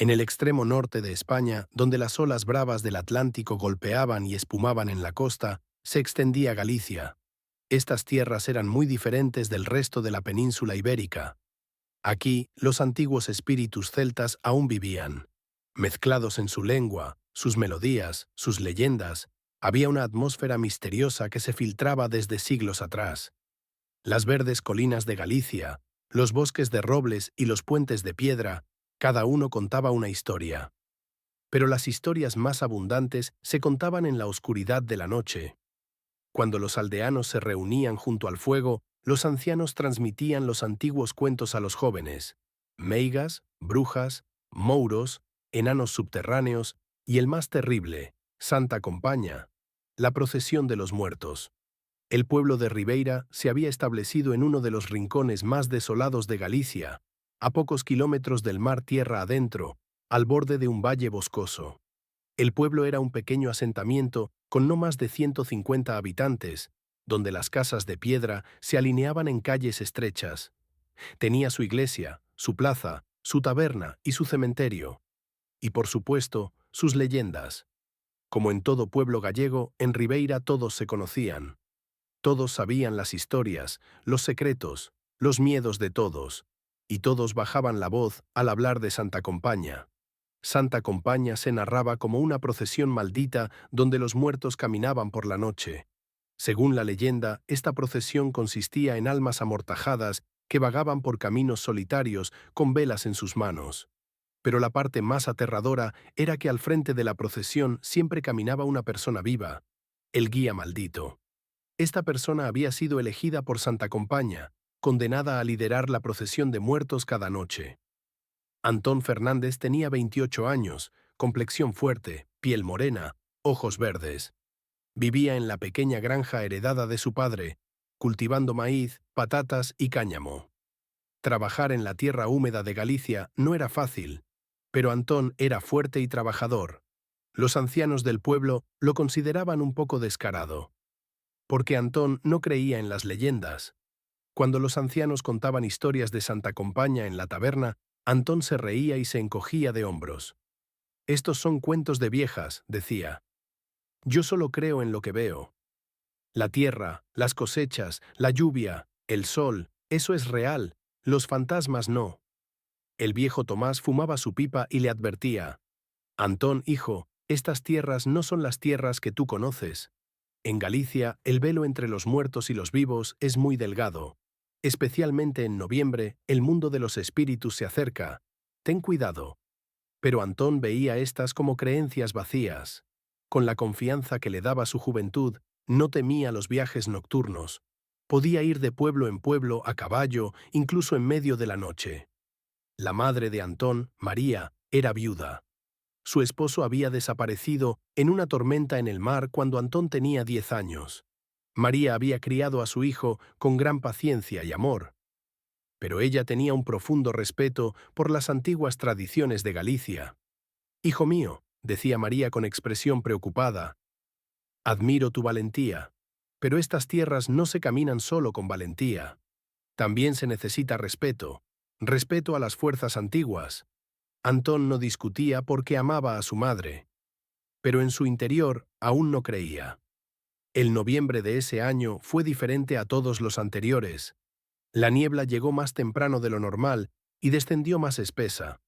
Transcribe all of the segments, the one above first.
En el extremo norte de España, donde las olas bravas del Atlántico golpeaban y espumaban en la costa, se extendía Galicia. Estas tierras eran muy diferentes del resto de la península ibérica. Aquí, los antiguos espíritus celtas aún vivían. Mezclados en su lengua, sus melodías, sus leyendas, había una atmósfera misteriosa que se filtraba desde siglos atrás. Las verdes colinas de Galicia, los bosques de robles y los puentes de piedra, cada uno contaba una historia. Pero las historias más abundantes se contaban en la oscuridad de la noche. Cuando los aldeanos se reunían junto al fuego, los ancianos transmitían los antiguos cuentos a los jóvenes: meigas, brujas, mouros, enanos subterráneos y el más terrible, Santa Compaña, la procesión de los muertos. El pueblo de Ribeira se había establecido en uno de los rincones más desolados de Galicia, a pocos kilómetros del mar tierra adentro, al borde de un valle boscoso. El pueblo era un pequeño asentamiento con no más de 150 habitantes, donde las casas de piedra se alineaban en calles estrechas. Tenía su iglesia, su plaza, su taberna y su cementerio. Y por supuesto, sus leyendas. Como en todo pueblo gallego, en Ribeira todos se conocían. Todos sabían las historias, los secretos, los miedos de todos, y todos bajaban la voz al hablar de Santa Compaña. Santa Compaña se narraba como una procesión maldita donde los muertos caminaban por la noche. Según la leyenda, esta procesión consistía en almas amortajadas que vagaban por caminos solitarios con velas en sus manos. Pero la parte más aterradora era que al frente de la procesión siempre caminaba una persona viva, el guía maldito. Esta persona había sido elegida por Santa Compaña, condenada a liderar la procesión de muertos cada noche. Antón Fernández tenía 28 años, complexión fuerte, piel morena, ojos verdes. Vivía en la pequeña granja heredada de su padre, cultivando maíz, patatas y cáñamo. Trabajar en la tierra húmeda de Galicia no era fácil, pero Antón era fuerte y trabajador. Los ancianos del pueblo lo consideraban un poco descarado, porque Antón no creía en las leyendas. Cuando los ancianos contaban historias de Santa Compaña en la taberna, Antón se reía y se encogía de hombros. «Estos son cuentos de viejas», decía. «Yo solo creo en lo que veo. La tierra, las cosechas, la lluvia, el sol, eso es real, los fantasmas no». El viejo Tomás fumaba su pipa y le advertía: «Antón, hijo, estas tierras no son las tierras que tú conoces. En Galicia, el velo entre los muertos y los vivos es muy delgado. Especialmente en noviembre, el mundo de los espíritus se acerca. Ten cuidado». Pero Antón veía estas como creencias vacías. Con la confianza que le daba su juventud, no temía los viajes nocturnos. Podía ir de pueblo en pueblo a caballo, incluso en medio de la noche. La madre de Antón, María, era viuda. Su esposo había desaparecido en una tormenta en el mar cuando Antón tenía 10 años. María había criado a su hijo con gran paciencia y amor, pero ella tenía un profundo respeto por las antiguas tradiciones de Galicia. «Hijo mío», decía María con expresión preocupada, «admiro tu valentía, pero estas tierras no se caminan solo con valentía. También se necesita respeto, respeto a las fuerzas antiguas». Antón no discutía porque amaba a su madre, pero en su interior aún no creía. El noviembre de ese año fue diferente a todos los anteriores. La niebla llegó más temprano de lo normal y descendió más espesa.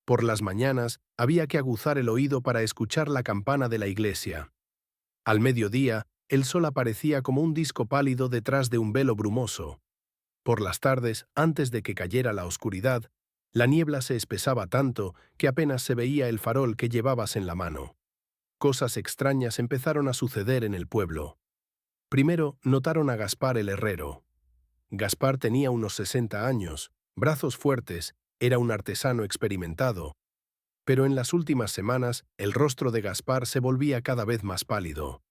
Por las mañanas había que aguzar el oído para escuchar la campana de la iglesia. Al mediodía, el sol aparecía como un disco pálido detrás de un velo brumoso. Por las tardes, antes de que cayera la oscuridad, la niebla se espesaba tanto que apenas se veía el farol que llevabas en la mano. Cosas extrañas empezaron a suceder en el pueblo. Primero notaron a Gaspar el herrero. Gaspar tenía unos 60 años, brazos fuertes, era un artesano experimentado. Pero en las últimas semanas, el rostro de Gaspar se volvía cada vez más pálido.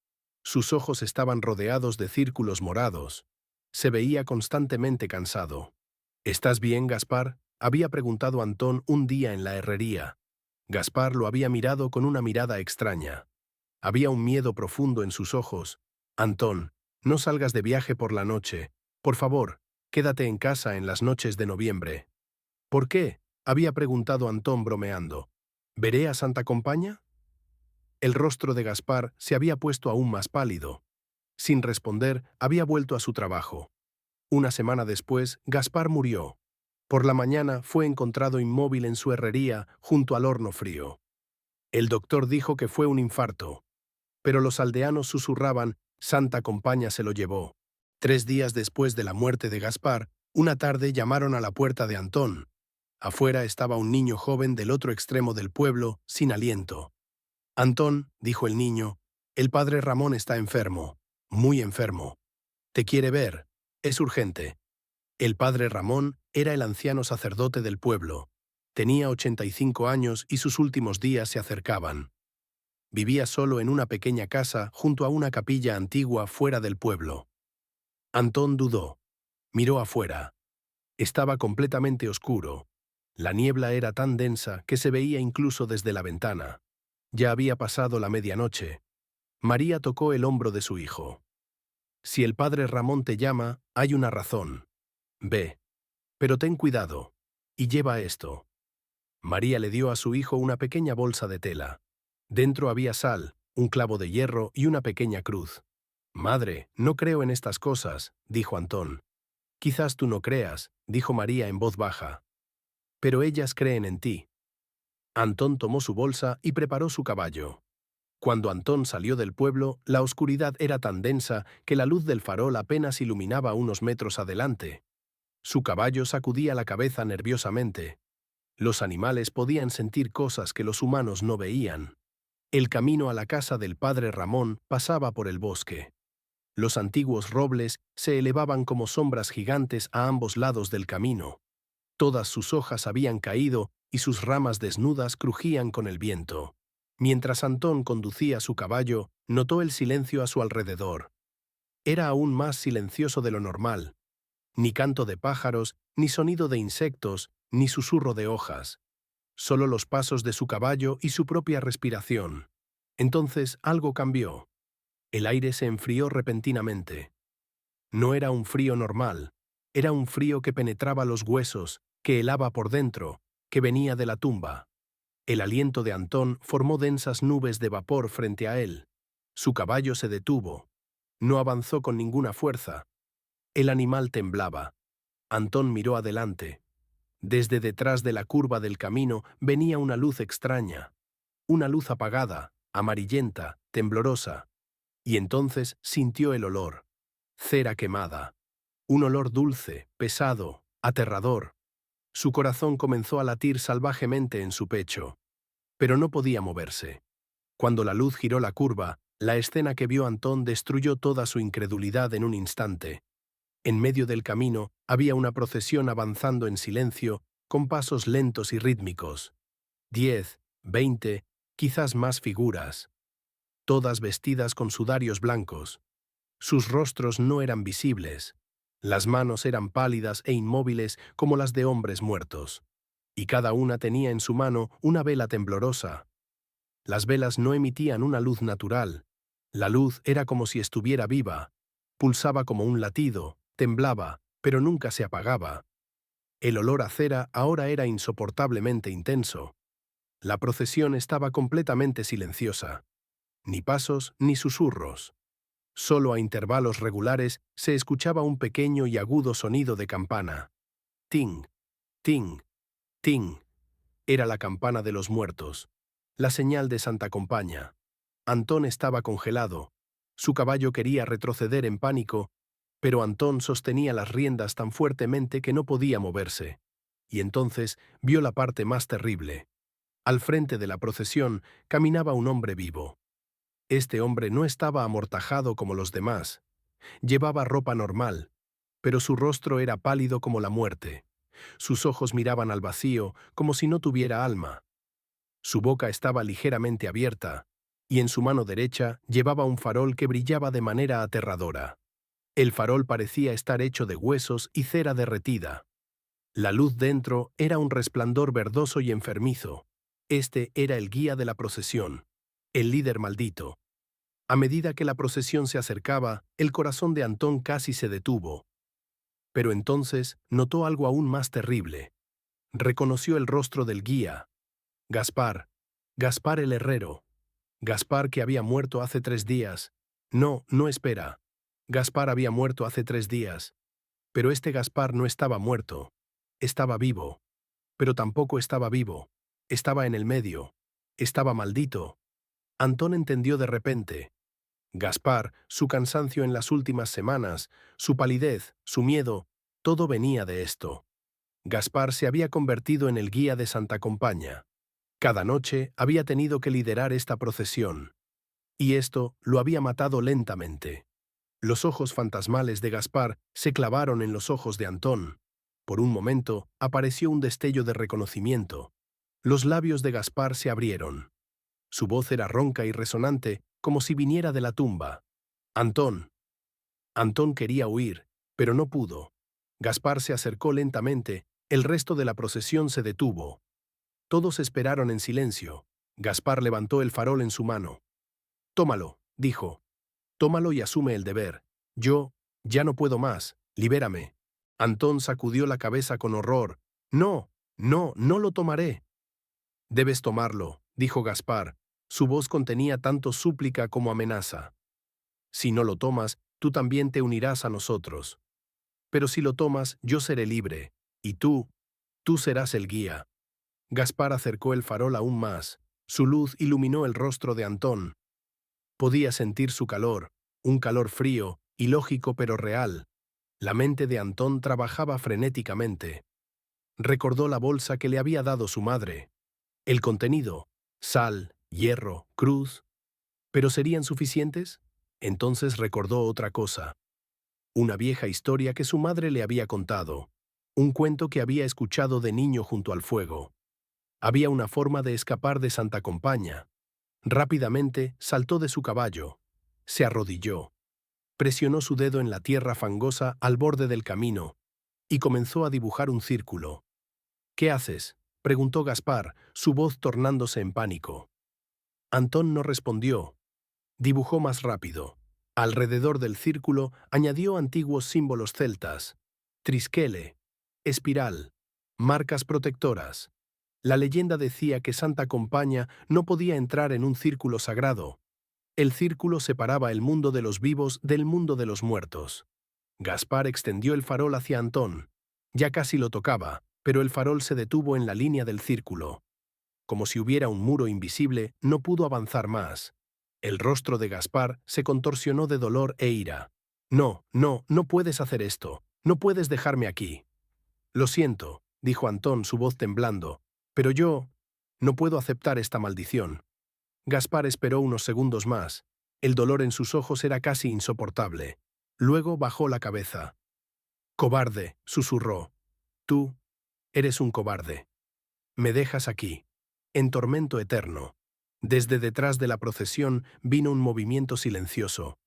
Sus ojos estaban rodeados de círculos morados. Se veía constantemente cansado. «¿Estás bien, Gaspar?», había preguntado Antón un día en la herrería. Gaspar lo había mirado con una mirada extraña. Había un miedo profundo en sus ojos. «Antón, no salgas de viaje por la noche. Por favor, quédate en casa en las noches de noviembre». «¿Por qué?», había preguntado Antón bromeando. ¿Veré a Santa Compaña? El rostro de Gaspar se había puesto aún más pálido. Sin responder, había vuelto a su trabajo. Una semana después, Gaspar murió. Por la mañana fue encontrado inmóvil en su herrería junto al horno frío. El doctor dijo que fue un infarto, pero los aldeanos susurraban: Santa Compaña se lo llevó. 3 días después de la muerte de Gaspar, una tarde llamaron a la puerta de Antón. Afuera estaba un niño joven del otro extremo del pueblo, sin aliento. Antón, dijo el niño, el padre Ramón está enfermo, muy enfermo. Te quiere ver. Es urgente. El padre Ramón era el anciano sacerdote del pueblo. Tenía 85 años y sus últimos días se acercaban. Vivía solo en una pequeña casa junto a una capilla antigua fuera del pueblo. Antón dudó. Miró afuera. Estaba completamente oscuro. La niebla era tan densa que se veía incluso desde la ventana. Ya había pasado la medianoche. María tocó el hombro de su hijo. Si el padre Ramón te llama, hay una razón. Ve. Pero ten cuidado. Y lleva esto. María le dio a su hijo una pequeña bolsa de tela. Dentro había sal, un clavo de hierro y una pequeña cruz. Madre, no creo en estas cosas, dijo Antón. Quizás tú no creas, dijo María en voz baja. Pero ellas creen en ti. Antón tomó su bolsa y preparó su caballo. Cuando Antón salió del pueblo, la oscuridad era tan densa que la luz del farol apenas iluminaba unos metros adelante. Su caballo sacudía la cabeza nerviosamente. Los animales podían sentir cosas que los humanos no veían. El camino a la casa del padre Ramón pasaba por el bosque. Los antiguos robles se elevaban como sombras gigantes a ambos lados del camino. Todas sus hojas habían caído y sus ramas desnudas crujían con el viento. Mientras Antón conducía su caballo, notó el silencio a su alrededor. Era aún más silencioso de lo normal. Ni canto de pájaros, ni sonido de insectos, ni susurro de hojas. Solo los pasos de su caballo y su propia respiración. Entonces algo cambió. El aire se enfrió repentinamente. No era un frío normal. Era un frío que penetraba los huesos, que helaba por dentro, que venía de la tumba. El aliento de Antón formó densas nubes de vapor frente a él. Su caballo se detuvo. No avanzó con ninguna fuerza. El animal temblaba. Antón miró adelante. Desde detrás de la curva del camino venía una luz extraña. Una luz apagada, amarillenta, temblorosa. Y entonces sintió el olor. Cera quemada. Un olor dulce, pesado, aterrador. Su corazón comenzó a latir salvajemente en su pecho. Pero no podía moverse. Cuando la luz giró la curva, la escena que vio Antón destruyó toda su incredulidad en un instante. En medio del camino había una procesión avanzando en silencio, con pasos lentos y rítmicos. 10, 20, quizás más figuras. Todas vestidas con sudarios blancos. Sus rostros no eran visibles. Las manos eran pálidas e inmóviles como las de hombres muertos. Y cada una tenía en su mano una vela temblorosa. Las velas no emitían una luz natural. La luz era como si estuviera viva. Pulsaba como un latido, temblaba, pero nunca se apagaba. El olor a cera ahora era insoportablemente intenso. La procesión estaba completamente silenciosa. Ni pasos ni susurros. Solo a intervalos regulares se escuchaba un pequeño y agudo sonido de campana. Ting, ting, ting. Era la campana de los muertos. La señal de Santa Compaña. Antón estaba congelado. Su caballo quería retroceder en pánico, pero Antón sostenía las riendas tan fuertemente que no podía moverse. Y entonces vio la parte más terrible. Al frente de la procesión caminaba un hombre vivo. Este hombre no estaba amortajado como los demás. Llevaba ropa normal, pero su rostro era pálido como la muerte. Sus ojos miraban al vacío como si no tuviera alma. Su boca estaba ligeramente abierta, y en su mano derecha llevaba un farol que brillaba de manera aterradora. El farol parecía estar hecho de huesos y cera derretida. La luz dentro era un resplandor verdoso y enfermizo. Este era el guía de la procesión, el líder maldito. A medida que la procesión se acercaba, el corazón de Antón casi se detuvo. Pero entonces notó algo aún más terrible. Reconoció el rostro del guía. Gaspar, Gaspar el herrero. Gaspar que había muerto hace 3 días. No, no espera. Gaspar había muerto hace 3 días. Pero este Gaspar no estaba muerto. Estaba vivo. Pero tampoco estaba vivo. Estaba en el medio. Estaba maldito. Antón entendió de repente. Gaspar, su cansancio en las últimas semanas, su palidez, su miedo, todo venía de esto. Gaspar se había convertido en el guía de Santa Compaña. Cada noche había tenido que liderar esta procesión. Y esto lo había matado lentamente. Los ojos fantasmales de Gaspar se clavaron en los ojos de Antón. Por un momento apareció un destello de reconocimiento. Los labios de Gaspar se abrieron. Su voz era ronca y resonante, como si viniera de la tumba. Antón. Antón quería huir, pero no pudo. Gaspar se acercó lentamente, el resto de la procesión se detuvo. Todos esperaron en silencio. Gaspar levantó el farol en su mano. «Tómalo», dijo. «Tómalo y asume el deber. Yo, ya no puedo más, libérame». Antón sacudió la cabeza con horror. «No, no, no lo tomaré». «Debes tomarlo», dijo Gaspar. Su voz contenía tanto súplica como amenaza. «Si no lo tomas, tú también te unirás a nosotros. Pero si lo tomas, yo seré libre. Y tú serás el guía». Gaspar acercó el farol aún más. Su luz iluminó el rostro de Antón. Podía sentir su calor, un calor frío, ilógico pero real. La mente de Antón trabajaba frenéticamente. Recordó la bolsa que le había dado su madre. El contenido: sal, hierro, cruz. ¿Pero serían suficientes? Entonces recordó otra cosa. Una vieja historia que su madre le había contado. Un cuento que había escuchado de niño junto al fuego. Había una forma de escapar de Santa Compaña. Rápidamente saltó de su caballo. Se arrodilló. Presionó su dedo en la tierra fangosa al borde del camino y comenzó a dibujar un círculo. «¿Qué haces?», preguntó Gaspar, su voz tornándose en pánico. Antón no respondió. Dibujó más rápido. Alrededor del círculo añadió antiguos símbolos celtas: trisquele, espiral, marcas protectoras. La leyenda decía que Santa Compaña no podía entrar en un círculo sagrado. El círculo separaba el mundo de los vivos del mundo de los muertos. Gaspar extendió el farol hacia Antón. Ya casi lo tocaba, pero el farol se detuvo en la línea del círculo. Como si hubiera un muro invisible, no pudo avanzar más. El rostro de Gaspar se contorsionó de dolor e ira. «No, no, no puedes hacer esto. No puedes dejarme aquí». «Lo siento», dijo Antón, su voz temblando, «pero yo no puedo aceptar esta maldición». Gaspar esperó unos segundos más. El dolor en sus ojos era casi insoportable. Luego bajó la cabeza. «Cobarde», susurró. «Tú eres un cobarde. Me dejas aquí, en tormento eterno». Desde detrás de la procesión vino un movimiento silencioso.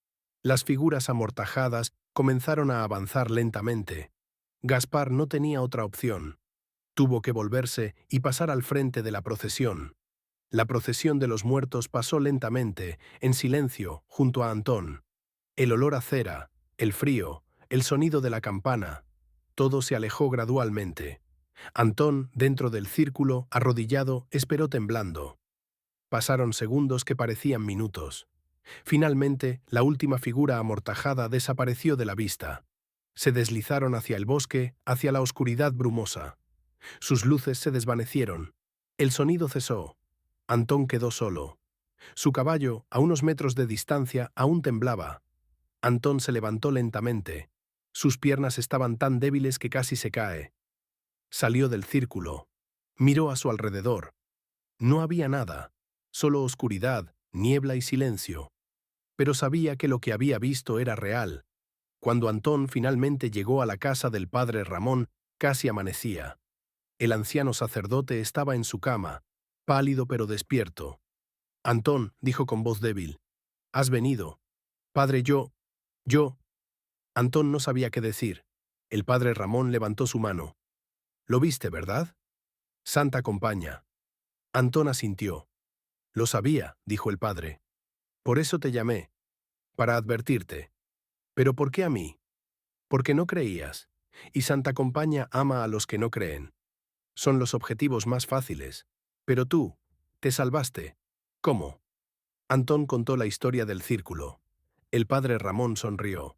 Las figuras amortajadas comenzaron a avanzar lentamente. Gaspar no tenía otra opción. Tuvo que volverse y pasar al frente de la procesión. La procesión de los muertos pasó lentamente, en silencio, junto a Antón. El olor a cera, el frío, el sonido de la campana, todo se alejó gradualmente. Antón, dentro del círculo, arrodillado, esperó temblando. Pasaron segundos que parecían minutos. Finalmente, la última figura amortajada desapareció de la vista. Se deslizaron hacia el bosque, hacia la oscuridad brumosa. Sus luces se desvanecieron. El sonido cesó. Antón quedó solo. Su caballo, a unos metros de distancia, aún temblaba. Antón se levantó lentamente. Sus piernas estaban tan débiles que casi se cae. Salió del círculo. Miró a su alrededor. No había nada, solo oscuridad, niebla y silencio. Pero sabía que lo que había visto era real. Cuando Antón finalmente llegó a la casa del padre Ramón, casi amanecía. El anciano sacerdote estaba en su cama, pálido pero despierto. «Antón», dijo con voz débil, «has venido. Padre, yo... Antón no sabía qué decir. El padre Ramón levantó su mano. «Lo viste, ¿verdad? Santa Compaña». Antón asintió. «Lo sabía», dijo el padre. «Por eso te llamé, para advertirte». «¿Pero por qué a mí?» «Porque no creías. Y Santa Compaña ama a los que no creen. Son los objetivos más fáciles. Pero tú ¿Te salvaste? ¿Cómo? Antón contó la historia del círculo. El padre Ramón sonrió.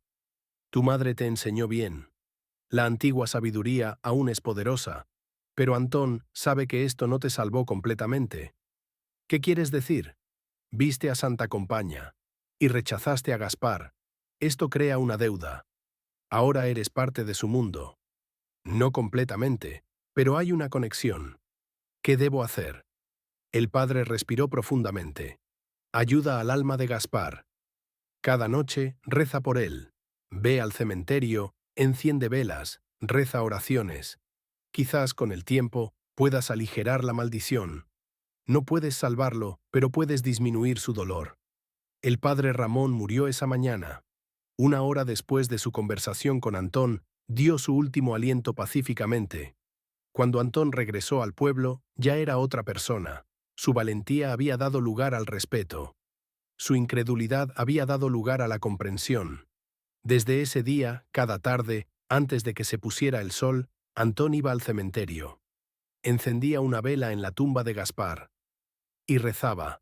Tu madre te enseñó bien. La antigua sabiduría aún es poderosa. Pero Antón sabe que esto no te salvó completamente. ¿Qué quieres decir? Viste a Santa Compaña y rechazaste a Gaspar. Esto crea una deuda. Ahora eres parte de su mundo. No completamente, pero hay una conexión. ¿Qué debo hacer? El padre respiró profundamente. Ayuda al alma de Gaspar. Cada noche reza por él. Ve al cementerio, enciende velas, reza oraciones. Quizás con el tiempo puedas aligerar la maldición. No puedes salvarlo, pero puedes disminuir su dolor. El padre Ramón murió esa mañana. Una hora después de su conversación con Antón, dio su último aliento pacíficamente. Cuando Antón regresó al pueblo, ya era otra persona. Su valentía había dado lugar al respeto. Su incredulidad había dado lugar a la comprensión. Desde ese día, cada tarde, antes de que se pusiera el sol, Antón iba al cementerio. Encendía una vela en la tumba de Gaspar. Y rezaba.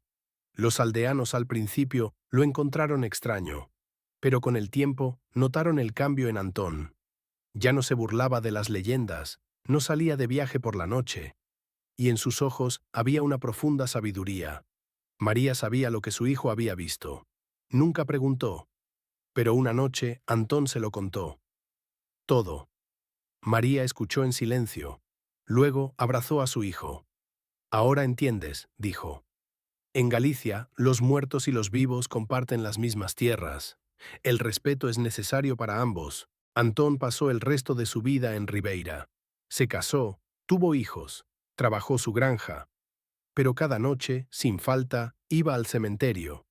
Los aldeanos al principio lo encontraron extraño, pero con el tiempo notaron el cambio en Antón. Ya no se burlaba de las leyendas, no salía de viaje por la noche, y en sus ojos había una profunda sabiduría. María sabía lo que su hijo había visto. Nunca preguntó, pero una noche Antón se lo contó. Todo. María escuchó en silencio. Luego abrazó a su hijo. Ahora entiendes, dijo. En Galicia, los muertos y los vivos comparten las mismas tierras. El respeto es necesario para ambos. Antón pasó el resto de su vida en Ribeira. Se casó, tuvo hijos, trabajó su granja. Pero cada noche, sin falta, iba al cementerio.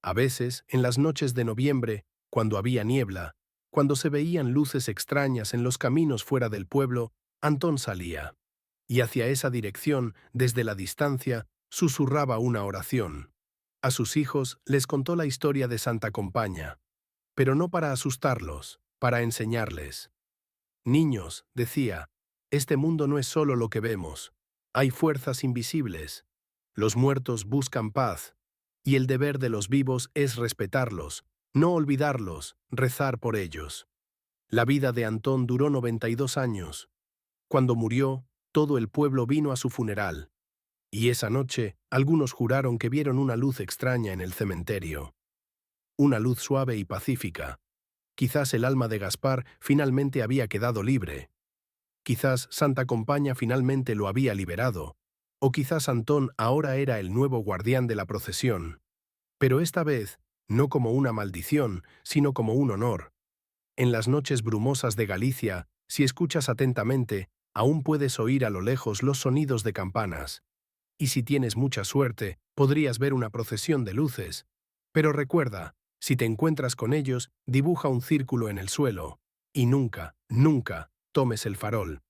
A veces, en las noches de noviembre, cuando había niebla, cuando se veían luces extrañas en los caminos fuera del pueblo, Antón salía. Y hacia esa dirección, desde la distancia, susurraba una oración. A sus hijos les contó la historia de Santa Compaña, pero no para asustarlos, para enseñarles. Niños, decía, este mundo no es solo lo que vemos. Hay fuerzas invisibles. Los muertos buscan paz, y el deber de los vivos es respetarlos, no olvidarlos, rezar por ellos. La vida de Antón duró 92 años. Cuando murió, todo el pueblo vino a su funeral. Y esa noche, algunos juraron que vieron una luz extraña en el cementerio. Una luz suave y pacífica. Quizás el alma de Gaspar finalmente había quedado libre. Quizás Santa Compaña finalmente lo había liberado. O quizás Antón ahora era el nuevo guardián de la procesión. Pero esta vez, no como una maldición, sino como un honor. En las noches brumosas de Galicia, si escuchas atentamente, aún puedes oír a lo lejos los sonidos de campanas. Y si tienes mucha suerte, podrías ver una procesión de luces. Pero recuerda, si te encuentras con ellos, dibuja un círculo en el suelo. Y nunca, nunca, tomes el farol.